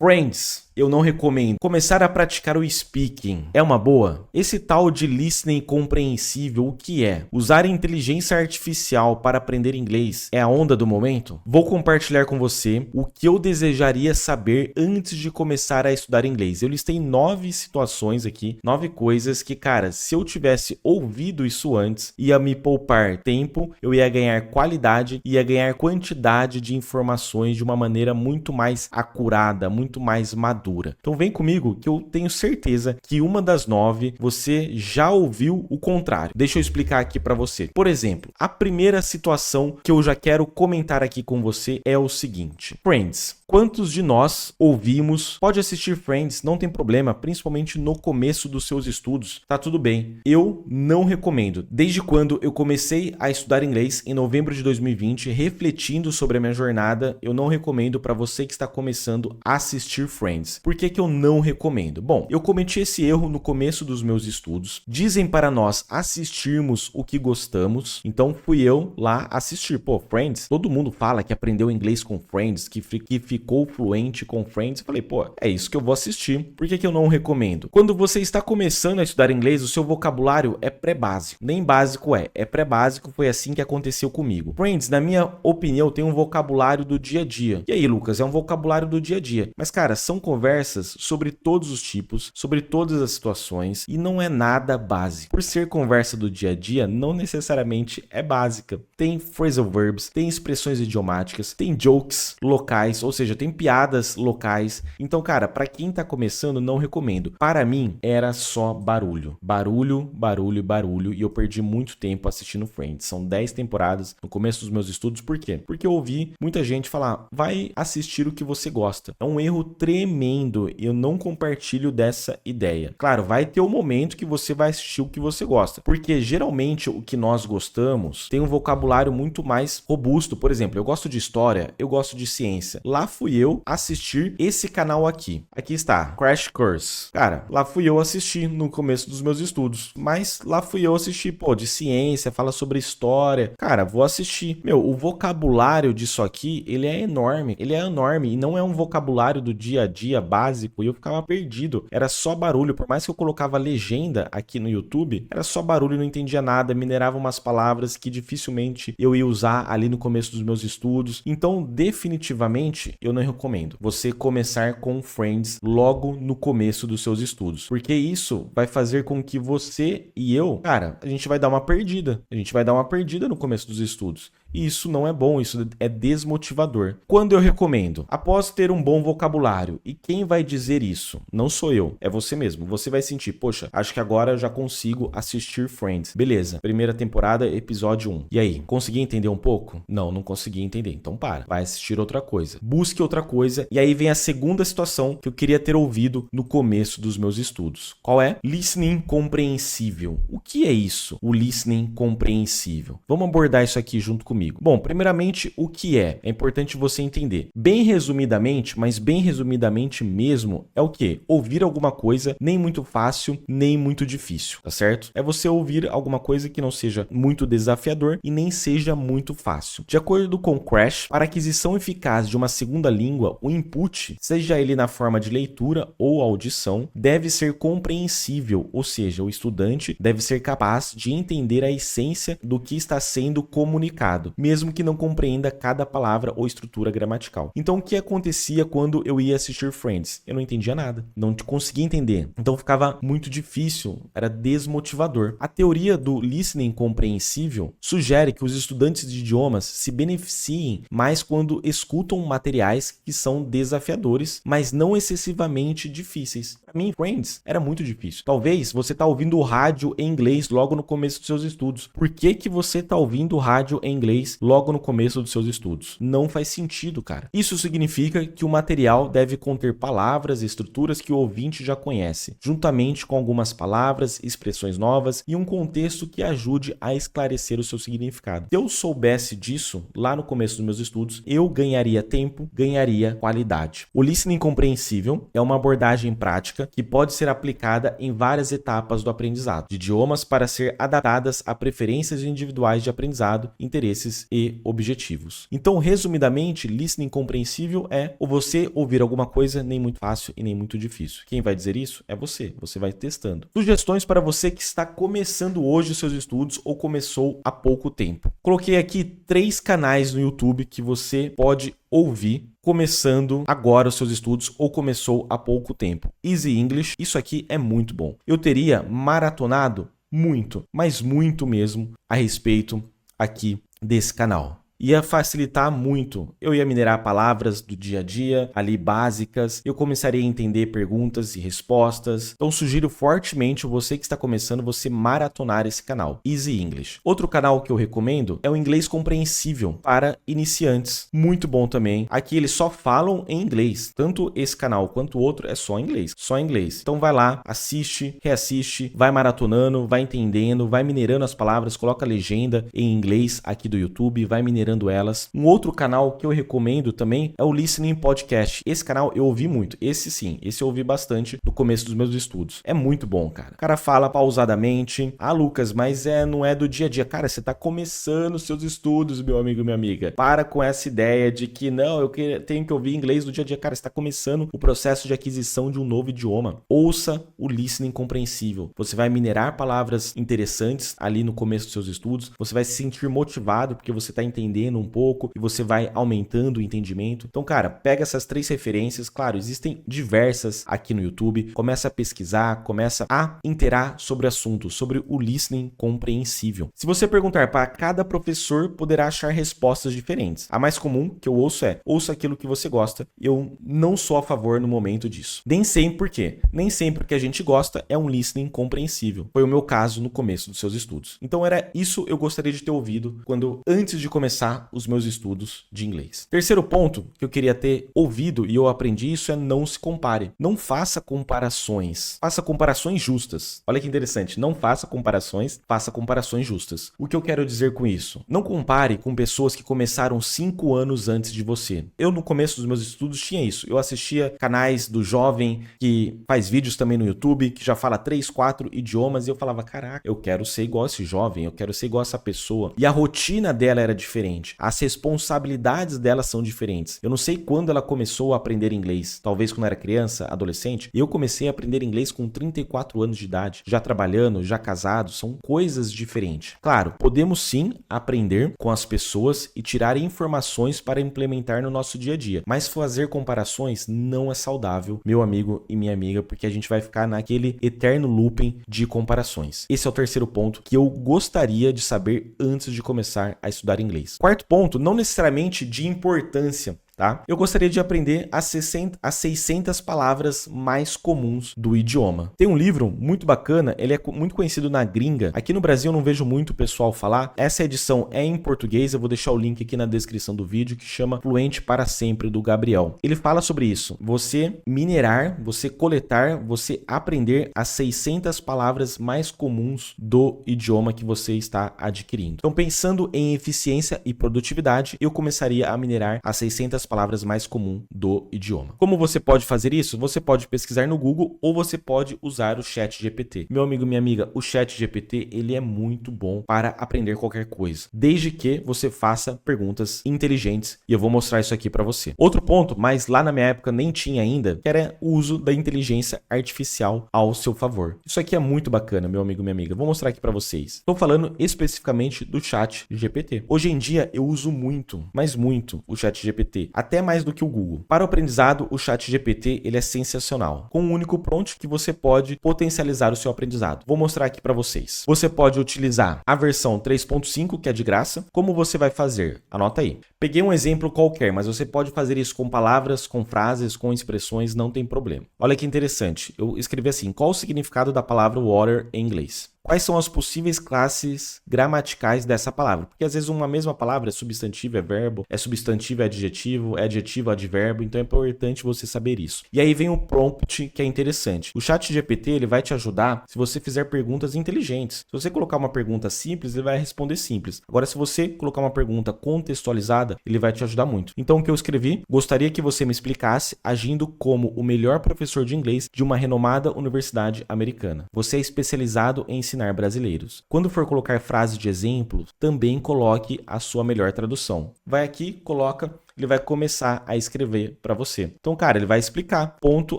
Friends, eu não recomendo. Começar a praticar o speaking é uma boa? Esse tal de listening compreensível, o que é? Usar inteligência artificial para aprender inglês é a onda do momento? Vou compartilhar com você o que eu desejaria saber antes de começar a estudar inglês. Eu listei 9 situações aqui, 9 coisas que, cara, se eu tivesse ouvido isso antes, ia me poupar tempo, eu ia ganhar qualidade, ia ganhar quantidade de informações de uma maneira muito mais acurada, muito mais madura. Então vem comigo que eu tenho certeza que uma das 9 você já ouviu o contrário. Deixa eu explicar aqui para você. Por exemplo, a primeira situação que eu já quero comentar aqui com você é o seguinte. Friends. Quantos de nós ouvimos, pode assistir Friends, não tem problema, principalmente no começo dos seus estudos, tá tudo bem. Eu não recomendo. Desde quando eu comecei a estudar inglês, em novembro de 2020, refletindo sobre a minha jornada, eu não recomendo para você que está começando a assistir Friends. Por que eu não recomendo? Bom, eu cometi esse erro no começo dos meus estudos. Dizem para nós assistirmos o que gostamos, então fui eu lá assistir. Pô, Friends, todo mundo fala que aprendeu inglês com Friends, que ficou fluente com Friends. Falei, pô, é isso que eu vou assistir. Por que eu não recomendo? Quando você está começando a estudar inglês, o seu vocabulário é pré-básico. Nem básico é pré-básico. Foi assim que aconteceu comigo. Friends, na minha opinião, tem um vocabulário do dia a dia. E aí, Lucas, é um vocabulário do dia a dia. Mas, cara, são conversas sobre todos os tipos, sobre todas as situações e não é nada básico. Por ser conversa do dia a dia, não necessariamente é básica. Tem phrasal verbs, tem expressões idiomáticas, tem jokes locais, ou seja, tem piadas locais. Então, cara, pra quem tá começando, não recomendo. Para mim, era só barulho. Barulho, barulho, barulho. E eu perdi muito tempo assistindo Friends. São 10 temporadas no começo dos meus estudos. Por quê? Porque eu ouvi muita gente falar, vai assistir o que você gosta. É um erro tremendo. Eu não compartilho dessa ideia. Claro, vai ter um momento que você vai assistir o que você gosta. Porque geralmente o que nós gostamos tem um vocabulário muito mais robusto. Por exemplo, eu gosto de história, eu gosto de ciência. Lá fui eu assistir esse canal aqui. Aqui está, Crash Course. Cara, lá fui eu assistir no começo dos meus estudos. Mas lá fui eu assistir, pô, de ciência, fala sobre história. Cara, vou assistir. Meu, o vocabulário disso aqui, ele é enorme. Ele é enorme e não é um vocabulário do dia a dia básico. E eu ficava perdido. Era só barulho. Por mais que eu colocava legenda aqui no YouTube, era só barulho, não entendia nada. Minerava umas palavras que dificilmente eu ia usar ali no começo dos meus estudos. Então, definitivamente, eu não recomendo você começar com Friends logo no começo dos seus estudos, porque isso vai fazer com que você e eu, cara, a gente vai dar uma perdida. A gente vai dar uma perdida no começo dos estudos. E isso não é bom, isso é desmotivador. Quando eu recomendo? Após ter um bom vocabulário. E quem vai dizer isso? Não sou eu, é você mesmo. Você vai sentir, poxa, acho que agora eu já consigo assistir Friends. Beleza, primeira temporada, episódio 1. E aí, consegui entender um pouco? Não consegui entender. Então para, vai assistir outra coisa. Busque outra coisa. E aí vem a segunda situação que eu queria ter ouvido no começo dos meus estudos. Qual é? Listening compreensível. O que é isso? O listening compreensível. Vamos abordar isso aqui junto comigo. Bom, primeiramente, o que é? É importante você entender. Bem resumidamente, mas bem resumidamente mesmo, é o quê? Ouvir alguma coisa nem muito fácil, nem muito difícil, tá certo? É você ouvir alguma coisa que não seja muito desafiador e nem seja muito fácil. De acordo com Crash, para aquisição eficaz de uma segunda língua, o input, seja ele na forma de leitura ou audição, deve ser compreensível, ou seja, o estudante deve ser capaz de entender a essência do que está sendo comunicado, mesmo que não compreenda cada palavra ou estrutura gramatical. Então, o que acontecia quando eu ia assistir Friends? Eu não entendia nada, não conseguia entender. Então, ficava muito difícil, era desmotivador. A teoria do listening compreensível sugere que os estudantes de idiomas se beneficiem mais quando escutam materiais que são desafiadores, mas não excessivamente difíceis. Para mim, Friends era muito difícil. Talvez você está ouvindo o rádio em inglês logo no começo dos seus estudos. Por que você está ouvindo o rádio em inglês logo no começo dos seus estudos? Não faz sentido, cara. Isso significa que o material deve conter palavras e estruturas que o ouvinte já conhece, juntamente com algumas palavras, expressões novas e um contexto que ajude a esclarecer o seu significado. Se eu soubesse disso lá no começo dos meus estudos, eu ganharia tempo, ganharia qualidade. O listening compreensível é uma abordagem prática que pode ser aplicada em várias etapas do aprendizado de idiomas para ser adaptadas a preferências individuais de aprendizado, interesses interesses e objetivos. Então, resumidamente, listening compreensível é ou você ouvir alguma coisa nem muito fácil e nem muito difícil. Quem vai dizer isso é você. Você vai testando. Sugestões para você que está começando hoje os seus estudos ou começou há pouco tempo. Coloquei aqui 3 canais no YouTube que você pode ouvir começando agora os seus estudos ou começou há pouco tempo. Easy English, isso aqui é muito bom. Eu teria maratonado muito, mas muito mesmo a respeito aqui desse canal. Ia facilitar muito. Eu ia minerar palavras do dia a dia, ali básicas. Eu começaria a entender perguntas e respostas. Então sugiro fortemente você que está começando, você maratonar esse canal, Easy English. Outro canal que eu recomendo é o Inglês Compreensível para iniciantes. Muito bom também. Aqui eles só falam em inglês. Tanto esse canal quanto o outro é só inglês. Só inglês. Então vai lá, assiste, reassiste, vai maratonando, vai entendendo, vai minerando as palavras, coloca a legenda em inglês aqui do YouTube, vai minerando elas. Um outro canal que eu recomendo também é o Listening Podcast. Esse canal eu ouvi muito. Esse sim, esse eu ouvi bastante no começo dos meus estudos. É muito bom, cara. O cara fala pausadamente. Ah, Lucas, mas não é do dia a dia. Cara, você tá começando os seus estudos, meu amigo e minha amiga. Para com essa ideia de que não, eu tenho que ouvir inglês do dia a dia. Cara, você tá começando o processo de aquisição de um novo idioma. Ouça o Listening Compreensível. Você vai minerar palavras interessantes ali no começo dos seus estudos. Você vai se sentir motivado porque você tá entendendo um pouco e você vai aumentando o entendimento. Então, cara, pega essas 3 referências. Claro, existem diversas aqui no YouTube. Começa a pesquisar, começa a interar sobre o assunto, sobre o listening compreensível. Se você perguntar para cada professor, poderá achar respostas diferentes. A mais comum que eu ouço é: ouça aquilo que você gosta. Eu não sou a favor no momento disso. Nem sempre, por quê? Nem sempre o que a gente gosta é um listening compreensível. Foi o meu caso no começo dos seus estudos. Então era isso eu gostaria de ter ouvido antes de começar os meus estudos de inglês. Terceiro ponto que eu queria ter ouvido e eu aprendi isso é: não se compare. Não faça comparações. Faça comparações justas. Olha que interessante. Não faça comparações, faça comparações justas. O que eu quero dizer com isso? Não compare com pessoas que começaram 5 anos antes de você. Eu, no começo dos meus estudos, tinha isso. Eu assistia canais do jovem que faz vídeos também no YouTube, que já fala 3, 4 idiomas, e eu falava: caraca, eu quero ser igual esse jovem, eu quero ser igual essa pessoa. E a rotina dela era diferente. As responsabilidades dela são diferentes. Eu não sei quando ela começou a aprender inglês. Talvez quando era criança, adolescente. Eu comecei a aprender inglês com 34 anos de idade. Já trabalhando, já casado. São coisas diferentes. Claro, podemos sim aprender com as pessoas e tirar informações para implementar no nosso dia a dia. Mas fazer comparações não é saudável, meu amigo e minha amiga, porque a gente vai ficar naquele eterno looping de comparações. Esse é o terceiro ponto que eu gostaria de saber antes de começar a estudar inglês. Quarto ponto, não necessariamente de importância. Tá? Eu gostaria de aprender as 600 palavras mais comuns do idioma. Tem um livro muito bacana, ele é muito conhecido na gringa. Aqui no Brasil eu não vejo muito pessoal falar. Essa edição é em português, eu vou deixar o link aqui na descrição do vídeo, que chama Fluente para Sempre, do Gabriel. Ele fala sobre isso. Você minerar, você coletar, você aprender as 600 palavras mais comuns do idioma que você está adquirindo. Então, pensando em eficiência e produtividade, eu começaria a minerar as 600 palavras mais comuns do idioma. Como você pode fazer isso? Você pode pesquisar no Google ou você pode usar o ChatGPT. Meu amigo, minha amiga, o ChatGPT, ele é muito bom para aprender qualquer coisa, desde que você faça perguntas inteligentes, e eu vou mostrar isso aqui para você. Outro ponto, mas lá na minha época nem tinha ainda, que era o uso da inteligência artificial ao seu favor. Isso aqui é muito bacana, meu amigo, minha amiga. Vou mostrar aqui para vocês. Estou falando especificamente do ChatGPT. Hoje em dia eu uso muito, mas muito, o ChatGPT. Até mais do que o Google. Para o aprendizado, o ChatGPT ele é sensacional, com um único prompt que você pode potencializar o seu aprendizado. Vou mostrar aqui para vocês. Você pode utilizar a versão 3.5, que é de graça. Como você vai fazer? Anota aí. Peguei um exemplo qualquer, mas você pode fazer isso com palavras, com frases, com expressões, não tem problema. Olha que interessante. Eu escrevi assim: qual o significado da palavra water em inglês? Quais são as possíveis classes gramaticais dessa palavra? Porque às vezes uma mesma palavra é substantivo, é verbo, é substantivo, é adjetivo, advérbio, então é importante você saber isso. E aí vem o prompt, que é interessante. O ChatGPT, ele vai te ajudar se você fizer perguntas inteligentes. Se você colocar uma pergunta simples, ele vai responder simples. Agora, se você colocar uma pergunta contextualizada, ele vai te ajudar muito. Então, o que eu escrevi? Gostaria que você me explicasse agindo como o melhor professor de inglês de uma renomada universidade americana. Você é especializado em ensinar ensinar brasileiros. Quando for colocar frase de exemplo, também coloque a sua melhor tradução. Vai aqui, coloca, ele vai começar a escrever para você. Então, cara, ele vai explicar ponto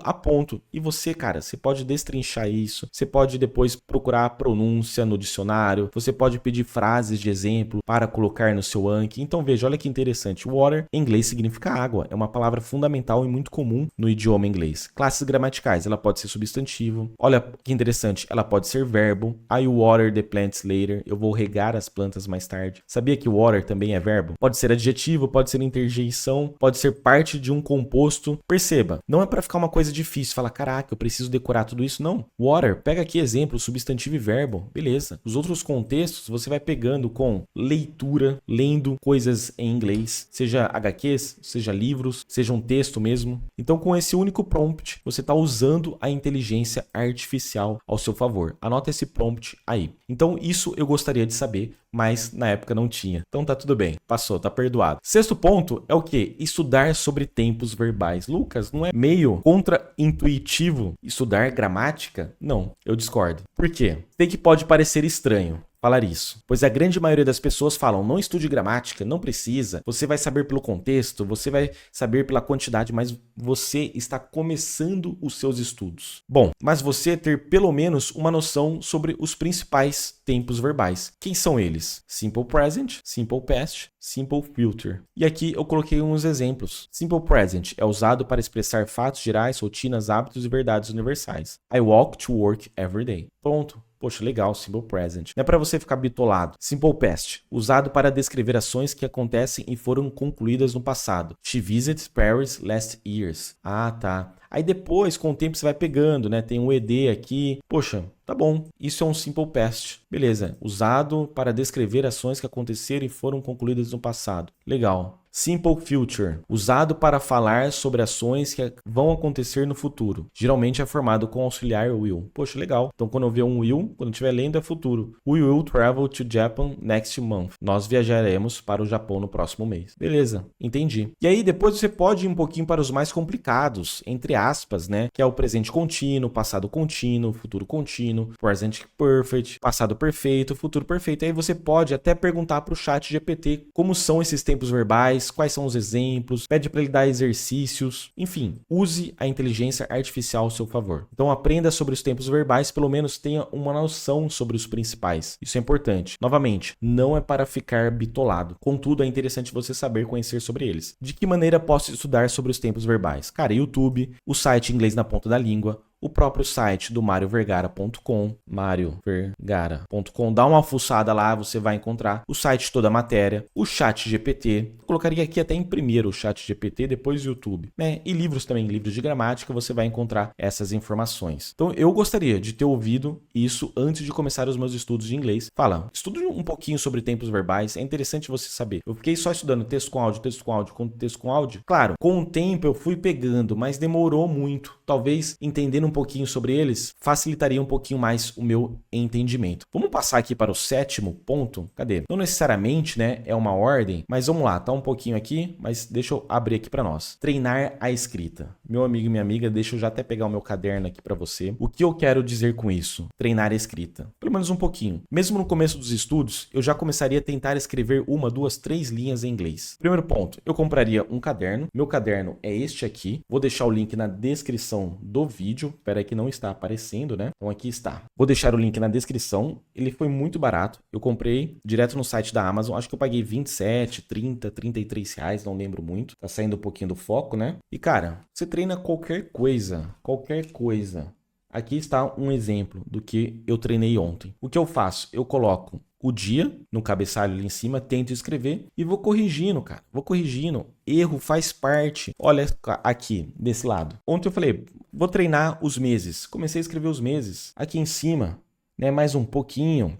a ponto. E você, cara, você pode destrinchar isso, você pode depois procurar a pronúncia no dicionário, você pode pedir frases de exemplo para colocar no seu Anki. Então, veja, olha que interessante. Water, em inglês, significa água. É uma palavra fundamental e muito comum no idioma inglês. Classes gramaticais, ela pode ser substantivo. Olha que interessante, ela pode ser verbo. I water the plants later. Eu vou regar as plantas mais tarde. Sabia que water também é verbo? Pode ser adjetivo, pode ser interjeição, pode ser parte de um composto. Perceba, não é para ficar uma coisa difícil, falar, caraca, eu preciso decorar tudo isso. Não. Water, pega aqui exemplo, substantivo e verbo. Beleza. Os outros contextos você vai pegando com leitura, lendo coisas em inglês, seja HQs, seja livros, seja um texto mesmo. Então, com esse único prompt, você está usando a inteligência artificial ao seu favor. Anota esse prompt aí. Então, isso eu gostaria de saber, mas na época não tinha. Então tá tudo bem, passou, tá perdoado. Sexto ponto é o quê? Estudar sobre tempos verbais. Lucas, não é meio contra-intuitivo estudar gramática? Não, eu discordo. Por quê? Sei que pode parecer estranho falar isso, pois a grande maioria das pessoas falam, não estude gramática, não precisa, você vai saber pelo contexto, você vai saber pela quantidade, mas você está começando os seus estudos. Bom, mas você ter pelo menos uma noção sobre os principais tempos verbais. Quem são eles? Simple Present, Simple Past, Simple Future. E aqui eu coloquei uns exemplos. Simple Present é usado para expressar fatos gerais, rotinas, hábitos e verdades universais. I walk to work every day. Pronto. Poxa, legal, Simple Present. Não é para você ficar bitolado. Simple Past, usado para descrever ações que acontecem e foram concluídas no passado. She visited Paris last years. Ah, tá. Aí depois, com o tempo, você vai pegando, né? Tem um ED aqui. Poxa, tá bom. Isso é um Simple Past. Beleza. Usado para descrever ações que aconteceram e foram concluídas no passado. Legal. Simple Future, usado para falar sobre ações que vão acontecer no futuro. Geralmente é formado com auxiliar will. Poxa, legal. Então, quando eu ver um will, quando eu estiver lendo, é futuro. We will travel to Japan next month. Nós viajaremos para o Japão no próximo mês. Beleza, entendi. E aí, depois você pode ir um pouquinho para os mais complicados, entre aspas, né? Que é o presente contínuo, passado contínuo, futuro contínuo, present perfect, passado perfeito, futuro perfeito. Aí você pode até perguntar para o chat GPT como são esses tempos verbais, quais são os exemplos, pede para ele dar exercícios, enfim, use a inteligência artificial ao seu favor. Então aprenda sobre os tempos verbais, pelo menos tenha uma noção sobre os principais. Isso é importante. Novamente, não é para ficar bitolado. Contudo, é interessante você saber conhecer sobre eles. De que maneira posso estudar sobre os tempos verbais? Cara, YouTube, o site Inglês na Ponta da Língua, o próprio site do mariovergara.com, mariovergara.com, dá uma fuçada lá, você vai encontrar o site toda a matéria, o chat GPT, colocaria aqui até em primeiro o chat GPT, depois o YouTube, né? E livros também, livros de gramática, você vai encontrar essas informações. Então eu gostaria de ter ouvido isso antes de começar os meus estudos de inglês. Fala, estude um pouquinho sobre tempos verbais, é interessante você saber. Eu fiquei só estudando texto com áudio, texto com áudio, texto com áudio. Claro, com o tempo eu fui pegando, mas demorou muito. Talvez entendendo um pouquinho sobre eles, facilitaria um pouquinho mais o meu entendimento. Vamos passar aqui para o sétimo ponto. Cadê? Não necessariamente, né, é uma ordem, mas vamos lá, tá um pouquinho aqui, mas deixa eu abrir aqui para nós. Treinar a escrita. Meu amigo e minha amiga, deixa eu já até pegar o meu caderno aqui para você. O que eu quero dizer com isso? Treinar a escrita. Pelo menos um pouquinho. Mesmo no começo dos estudos, eu já começaria a tentar escrever 1, 2, 3 linhas em inglês. Primeiro ponto, eu compraria um caderno. Meu caderno é este aqui. Vou deixar o link na descrição do vídeo. Espera aí que não está aparecendo, né? Então aqui está. Vou deixar o link na descrição. Ele foi muito barato. Eu comprei direto no site da Amazon. Acho que eu paguei 27, 30, 33 reais. Não lembro muito. Tá saindo um pouquinho do foco, né? E cara, você treina qualquer coisa. Qualquer coisa. Aqui está um exemplo do que eu treinei ontem. O que eu faço? Eu coloco o dia no cabeçalho ali em cima, tento escrever e vou corrigindo, cara. Vou corrigindo. Erro faz parte. Olha aqui, desse lado. Ontem eu falei, vou treinar os meses. Comecei a escrever os meses. Aqui em cima, né, mais um pouquinho.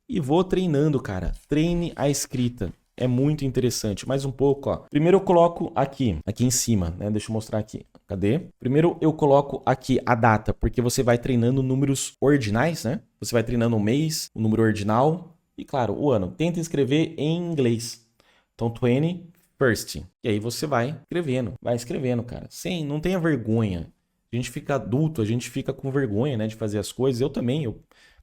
E vou treinando, cara. Treine a escrita. É muito interessante. Mais um pouco, ó. Primeiro eu coloco aqui em cima, né? Deixa eu mostrar aqui. Cadê? Primeiro eu coloco aqui a data, porque você vai treinando números ordinais, né? Você vai treinando o mês, o número ordinal e, claro, o ano. Tenta escrever em inglês. Então, 21st. E aí você vai escrevendo, cara. Sem, não tenha vergonha. A gente fica adulto, a gente fica com vergonha, né, de fazer as coisas. Eu também,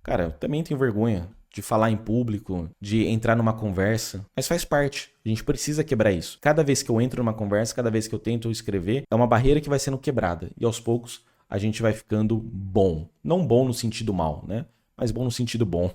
Cara, eu também tenho vergonha de falar em público, de entrar numa conversa, mas faz parte. A gente precisa quebrar isso. Cada vez que eu entro numa conversa, cada vez que eu tento escrever, é uma barreira que vai sendo quebrada. E aos poucos a gente vai ficando bom. Não bom no sentido mal, né? Mas bom no sentido bom.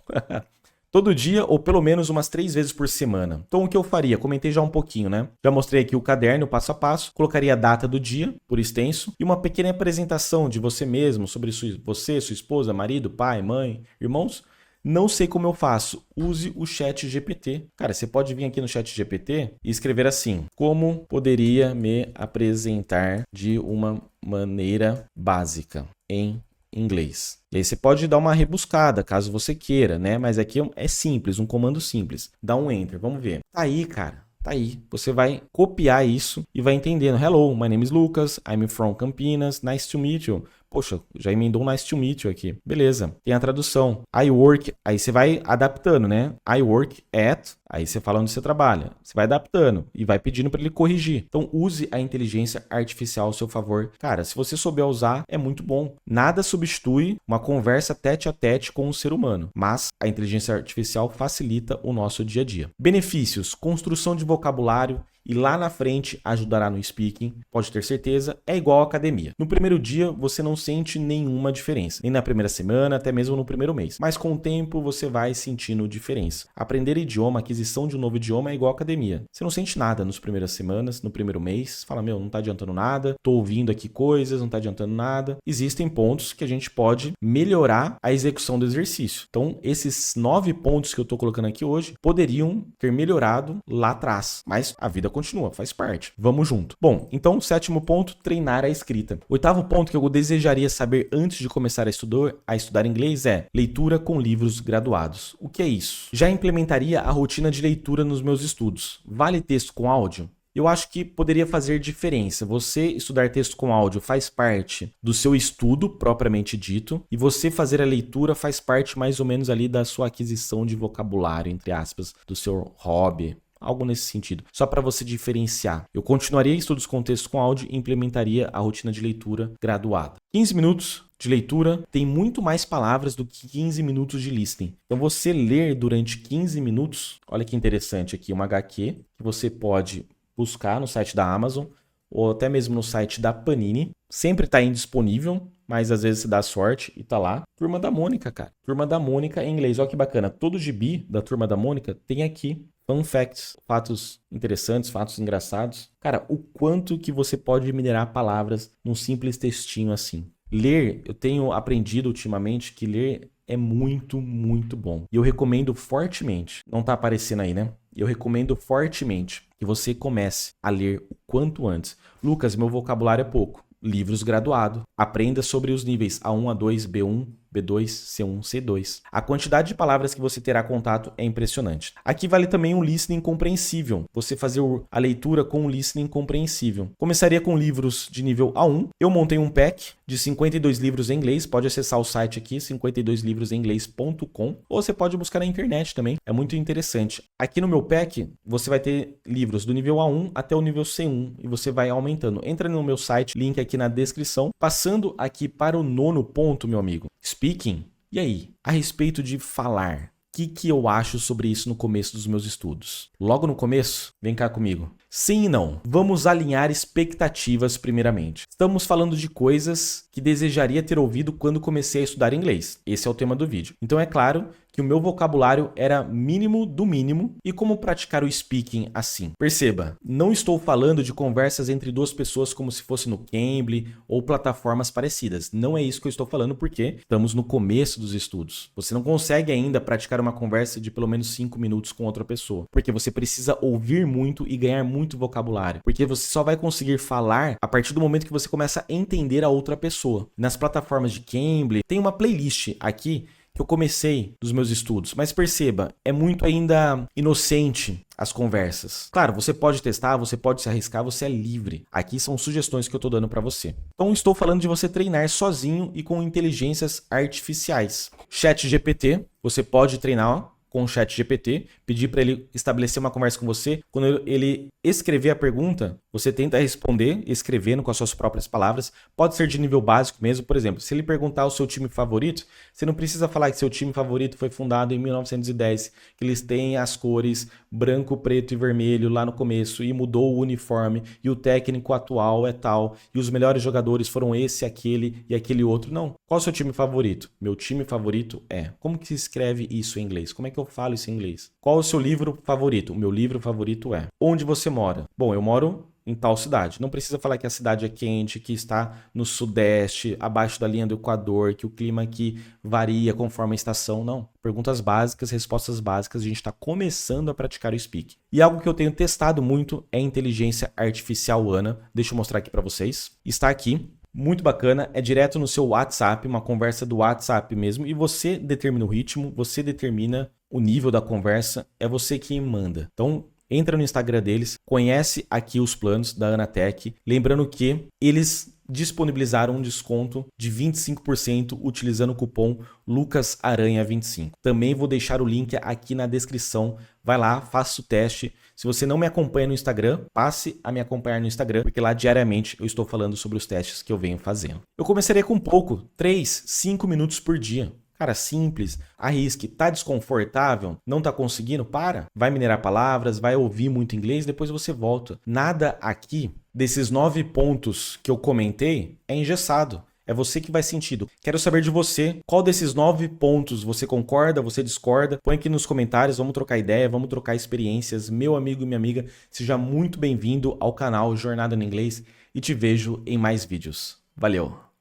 Todo dia ou pelo menos umas 3 vezes por semana. Então o que eu faria? Comentei já um pouquinho, né? Já mostrei aqui o caderno, passo a passo. Colocaria a data do dia, por extenso, e uma pequena apresentação de você mesmo, sobre você, sua esposa, marido, pai, mãe, irmãos. Não sei como eu faço. Use o chat GPT. Cara, você pode vir aqui no chat GPT e escrever assim: como poderia me apresentar de uma maneira básica em inglês? E aí você pode dar uma rebuscada, caso você queira, né? Mas aqui é simples, um comando simples. Dá um enter, vamos ver. Tá aí, cara. Tá aí. Você vai copiar isso e vai entendendo. Hello, my name is Lucas. I'm from Campinas. Nice to meet you. Poxa, já emendou nice to meet you aqui. Beleza. Tem a tradução. I work. Aí você vai adaptando, né? I work at. Aí você fala onde você trabalha. Você vai adaptando e vai pedindo para ele corrigir. Então use a inteligência artificial ao seu favor. Cara, se você souber usar, é muito bom. Nada substitui uma conversa tete a tete com o ser humano. Mas a inteligência artificial facilita o nosso dia a dia. Benefícios: construção de vocabulário. E lá na frente ajudará no speaking, pode ter certeza, é igual à academia. No primeiro dia você não sente nenhuma diferença, nem na primeira semana, até mesmo no primeiro mês. Mas com o tempo você vai sentindo diferença. Aprender idioma, aquisição de um novo idioma é igual à academia. Você não sente nada nas primeiras semanas, no primeiro mês, fala, não tá adiantando nada, tô ouvindo aqui coisas, não tá adiantando nada. Existem pontos que a gente pode melhorar a execução do exercício. Então esses 9 pontos que eu tô colocando aqui hoje poderiam ter melhorado lá atrás, mas a vida continua, faz parte. Vamos junto. Bom, então, 7º ponto, treinar a escrita. 8º ponto que eu desejaria saber antes de começar a estudar inglês é leitura com livros graduados. O que é isso? Já implementaria a rotina de leitura nos meus estudos. Vale texto com áudio? Eu acho que poderia fazer diferença. Você estudar texto com áudio faz parte do seu estudo propriamente dito, e você fazer a leitura faz parte mais ou menos ali da sua aquisição de vocabulário, entre aspas, do seu hobby. Algo nesse sentido. Só para você diferenciar. Eu continuaria estudos com texto com áudio e implementaria a rotina de leitura graduada. 15 minutos de leitura tem muito mais palavras do que 15 minutos de listening. Então você ler durante 15 minutos, olha que interessante aqui, uma HQ que você pode buscar no site da Amazon ou até mesmo no site da Panini. Sempre está indisponível, mas às vezes você dá sorte e tá lá. Turma da Mônica, cara. Turma da Mônica em inglês. Olha que bacana. Todo gibi da Turma da Mônica tem aqui fun facts, fatos interessantes, fatos engraçados. Cara, o quanto que você pode minerar palavras num simples textinho assim. Ler, eu tenho aprendido ultimamente que ler é muito, muito bom. E eu recomendo fortemente, não tá aparecendo aí, né? Eu recomendo fortemente que você comece a ler o quanto antes. Lucas, meu vocabulário é pouco. Livros graduado. Aprenda sobre os níveis A1, A2, B1, B2, C1, C2. A quantidade de palavras que você terá contato é impressionante. Aqui vale também um listening compreensível. Você fazer a leitura com um listening compreensível. Começaria com livros de nível A1. Eu montei um pack de 52 livros em inglês. Pode acessar o site aqui, 52livrosemingles.com, ou você pode buscar na internet também. É muito interessante. Aqui no meu pack, você vai ter livros do nível A1 até o nível C1 e você vai aumentando. Entra no meu site, link aqui na descrição. Passando aqui para o 9º ponto, meu amigo. Speaking. E aí, a respeito de falar, o que eu acho sobre isso no começo dos meus estudos? Logo no começo, vem cá comigo. Sim e não. Vamos alinhar expectativas primeiramente. Estamos falando de coisas que desejaria ter ouvido quando comecei a estudar inglês. Esse é o tema do vídeo. Então é claro que o meu vocabulário era mínimo do mínimo e como praticar o speaking assim. Perceba, não estou falando de conversas entre duas pessoas como se fosse no Cambly ou plataformas parecidas. Não é isso que eu estou falando porque estamos no começo dos estudos. Você não consegue ainda praticar uma conversa de pelo menos 5 minutos com outra pessoa, porque você precisa ouvir muito e ganhar muito vocabulário, porque você só vai conseguir falar a partir do momento que você começa a entender a outra pessoa. Nas plataformas de Cambly, tem uma playlist aqui que eu comecei dos meus estudos, mas perceba, é muito ainda inocente as conversas. Claro, você pode testar, você pode se arriscar, você é livre. Aqui são sugestões que eu tô dando para você. Então estou falando de você treinar sozinho e com inteligências artificiais. ChatGPT, você pode treinar com o ChatGPT, pedir para ele estabelecer uma conversa com você. Quando ele escrever a pergunta, você tenta responder escrevendo com as suas próprias palavras. Pode ser de nível básico mesmo. Por exemplo, se ele perguntar o seu time favorito, você não precisa falar que seu time favorito foi fundado em 1910, que eles têm as cores branco, preto e vermelho lá no começo e mudou o uniforme e o técnico atual é tal e os melhores jogadores foram esse, aquele e aquele outro. Não. Qual é o seu time favorito? Meu time favorito é. Como que se escreve isso em inglês? Como é que eu falo isso em inglês? Qual é o seu livro favorito? O meu livro favorito é. Onde você mora? Bom, eu moro em tal cidade. Não precisa falar que a cidade é quente, que está no sudeste, abaixo da linha do Equador, que o clima aqui varia conforme a estação. Não. Perguntas básicas, respostas básicas. A gente está começando a praticar o speaking. E algo que eu tenho testado muito é a inteligência artificial Ana. Deixa eu mostrar aqui para vocês. Está aqui. Muito bacana, é direto no seu WhatsApp, uma conversa do WhatsApp mesmo, e você determina o ritmo, você determina o nível da conversa, é você quem manda. Então, entra no Instagram deles, conhece aqui os planos da Anatech, lembrando que eles disponibilizaram um desconto de 25% utilizando o cupom LUCASARANHA25. Também vou deixar o link aqui na descrição. Vai lá, faça o teste. Se você não me acompanha no Instagram, passe a me acompanhar no Instagram, porque lá diariamente eu estou falando sobre os testes que eu venho fazendo. Eu começaria com pouco, 3, 5 minutos por dia. Cara, simples, arrisque. Tá desconfortável? Não tá conseguindo? Para. Vai minerar palavras, vai ouvir muito inglês, depois você volta. Nada aqui desses 9 pontos que eu comentei é engessado. É você que vai sentido. Quero saber de você, qual desses 9 pontos você concorda, você discorda? Põe aqui nos comentários, vamos trocar ideia, vamos trocar experiências. Meu amigo e minha amiga, seja muito bem-vindo ao canal Jornada no Inglês e te vejo em mais vídeos. Valeu!